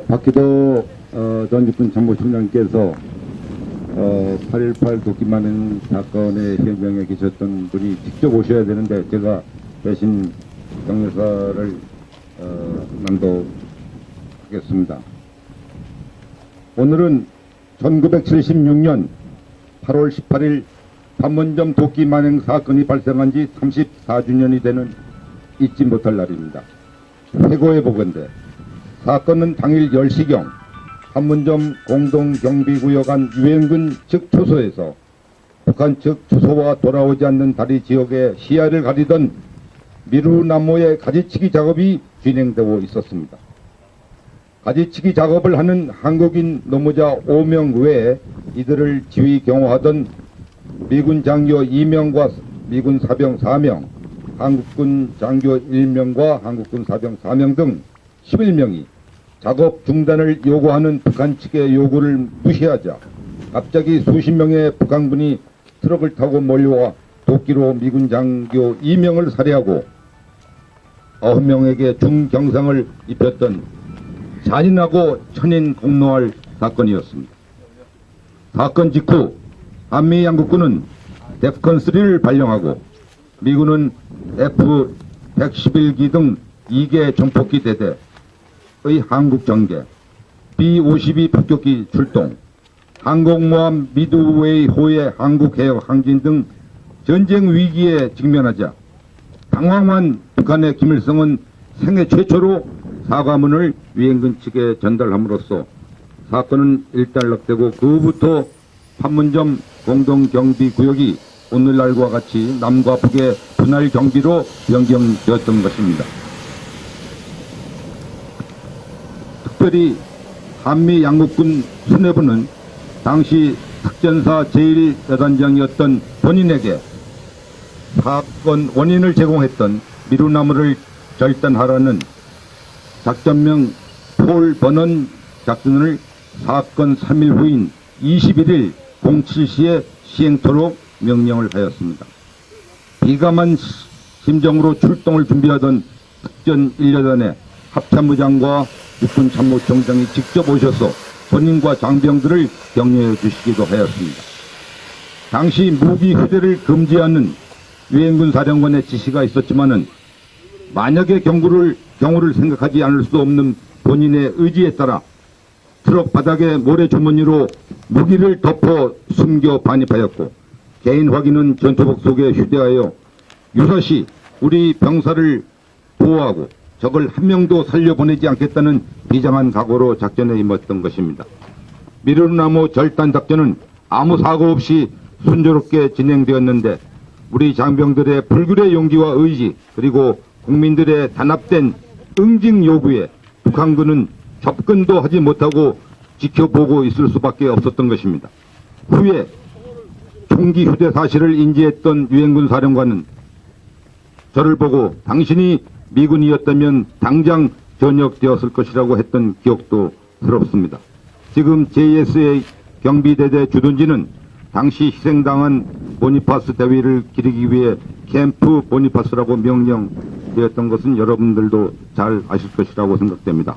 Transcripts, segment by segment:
박기도 전 육군 참모총장께서 8.18 도끼만행 사건의 현장에 계셨던 분이 직접 오셔야 되는데 제가 대신 경례사를 낭독하겠습니다. 오늘은 1976년 8월 18일 판문점 도끼만행 사건이 발생한 지 34주년이 되는 잊지 못할 날입니다. 회고해 보건대 사건은 당일 10시경 판문점 공동경비구역 안 유엔군 측 초소에서 북한 측 초소와 돌아오지 않는 다리 지역의 시야를 가리던 미루나무의 가지치기 작업이 진행되고 있었습니다. 가지치기 작업을 하는 한국인 노무자 5명 외에 이들을 지휘 경호하던 미군 장교 2명과 미군 사병 4명, 한국군 장교 1명과 한국군 사병 4명 등 11명이 작업 중단을 요구하는 북한 측의 요구를 무시하자 갑자기 수십 명의 북한군이 트럭을 타고 몰려와 도끼로 미군 장교 2명을 살해하고 9명에게 중경상을 입혔던 잔인하고 천인공노할 사건이었습니다. 사건 직후 한미 양국군은 데프컨3를 발령하고 미군은 F-111기 등 2개 전폭기 대대의 한국 전개, B-52 폭격기 출동, 항공모함 미드웨이호의 한국 해역 항진 등 전쟁 위기에 직면하자 당황한 북한의 김일성은 생애 최초로 사과문을 유엔군 측에 전달함으로써 사건은 일단락되고 그 후부터 판문점 공동경비구역이 오늘날과 같이 남과 북의 분할 경비로 변경되었던 것입니다. 특별히 한미 양국군 수뇌부는 당시 특전사 제1여단장이었던 본인에게 사건 원인을 제공했던 미루나무를 절단하라는 작전명 폴 버넌 작전을 사건 3일 후인 21일 07시에 시행토록 명령을 하였습니다. 비감한 심정으로 출동을 준비하던 특전 1여단의 합참부장과 육군 참모총장이 직접 오셔서 본인과 장병들을 격려해 주시기도 하였습니다. 당시 무기 휴대를 금지하는 유엔군 사령관의 지시가 있었지만은 만약의 경우를 생각하지 않을 수 없는 본인의 의지에 따라 트럭 바닥에 모래주머니로 무기를 덮어 숨겨 반입하였고 개인 확인은 전투복 속에 휴대하여 유사시 우리 병사를 보호하고 적을 한 명도 살려보내지 않겠다는 비장한 각오로 작전에 임했던 것입니다. 미루나무 절단 작전은 아무 사고 없이 순조롭게 진행되었는데 우리 장병들의 불굴의 용기와 의지 그리고 국민들의 단합된 응징 요구에 북한군은 접근도 하지 못하고 지켜보고 있을 수밖에 없었던 것입니다. 후에 총기 휴대 사실을 인지했던 유엔군 사령관은 저를 보고 당신이 미군이었다면 당장 전역되었을 것이라고 했던 기억도 새롭습니다. 지금 JS의 경비대대 주둔지는 당시 희생당한 보니파스 대위를 기리기 위해 캠프 보니파스라고 명령되었던 것은 여러분들도 잘 아실 것이라고 생각됩니다.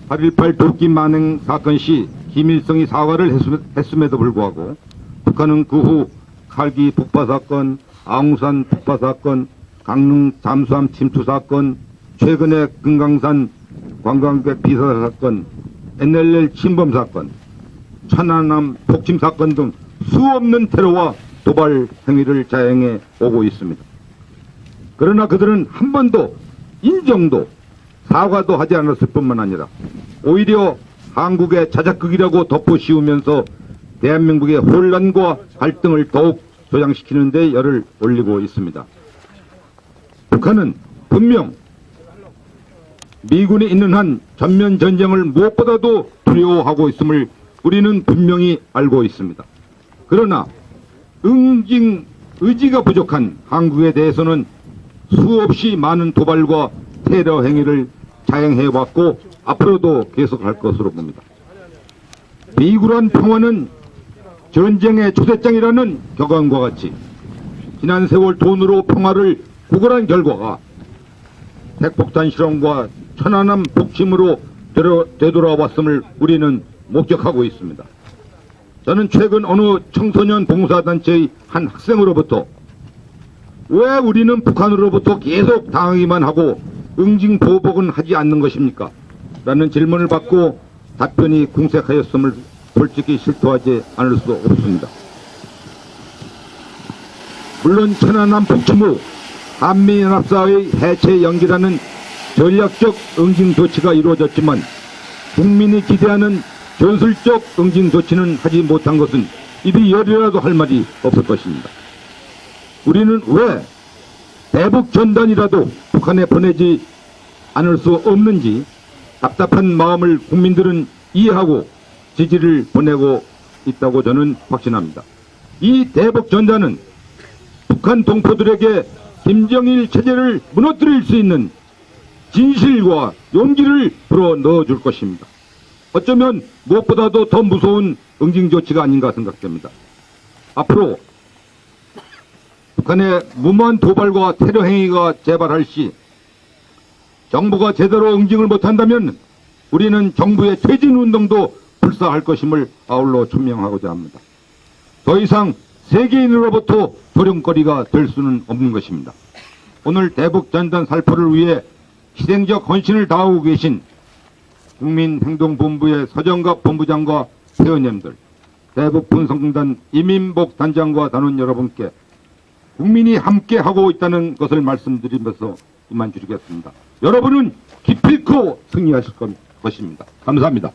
8.18 도끼 만행 사건 시 김일성이 사과를 했음에도 불구하고 북한은 그 후 칼기 북파 사건, 아웅산 북파 사건, 강릉 잠수함 침투 사건, 최근의 금강산 관광객 비사 사건, NLL 침범 사건, 천안함 폭침 사건 등 수없는 테러와 도발 행위를 자행해 오고 있습니다. 그러나 그들은 한 번도 인정도 사과도 하지 않았을 뿐만 아니라 오히려 한국의 자작극이라고 덮어씌우면서 대한민국의 혼란과 갈등을 더욱 조장시키는 데 열을 올리고 있습니다. 북한은 분명 미군이 있는 한 전면 전쟁을 무엇보다도 두려워하고 있음을 우리는 분명히 알고 있습니다. 그러나 응징 의지가 부족한 한국에 대해서는 수없이 많은 도발과 테러 행위를 자행해왔고 앞으로도 계속할 것으로 봅니다. 비굴한 평화는 전쟁의 초대장이라는 격언과 같이 지난 세월 돈으로 평화를 구걸한 결과가 핵폭탄 실험과 천안함 북침으로 되돌아왔음을 우리는 목격하고 있습니다. 저는 최근 어느 청소년 봉사단체의 한 학생으로부터 왜 우리는 북한으로부터 계속 당하기만 하고 응징보복은 하지 않는 것입니까? 라는 질문을 받고 답변이 궁색하였음을 솔직히 실토하지 않을 수 없습니다. 물론 천안함 북침 후 한미연합사의 해체 연기라는 전략적 응징 조치가 이루어졌지만 국민이 기대하는 전술적 응징 조치는 하지 못한 것은 이리 열이라도 할 말이 없을 것입니다. 우리는 왜 대북 전단이라도 북한에 보내지 않을 수 없는지 답답한 마음을 국민들은 이해하고 지지를 보내고 있다고 저는 확신합니다. 이 대북 전단은 북한 동포들에게 김정일 체제를 무너뜨릴 수 있는 진실과 용기를 불어 넣어줄 것입니다. 어쩌면 무엇보다도 더 무서운 응징 조치가 아닌가 생각됩니다. 앞으로 북한의 무모한 도발과 테러 행위가 재발할 시 정부가 제대로 응징을 못한다면 우리는 정부의 퇴진운동도 불사할 것임을 아울러 천명하고자 합니다. 더 이상 세계인으로부터 조롱거리가 될 수는 없는 것입니다. 오늘 대북전단 살포를 위해 희생적 헌신을 다하고 계신 국민행동본부의 서정갑 본부장과 회원님들, 대북분성단 이민복 단장과 단원 여러분께 국민이 함께하고 있다는 것을 말씀드리면서 이만 줄이겠습니다. 여러분은 기필코 승리하실 것입니다. 감사합니다.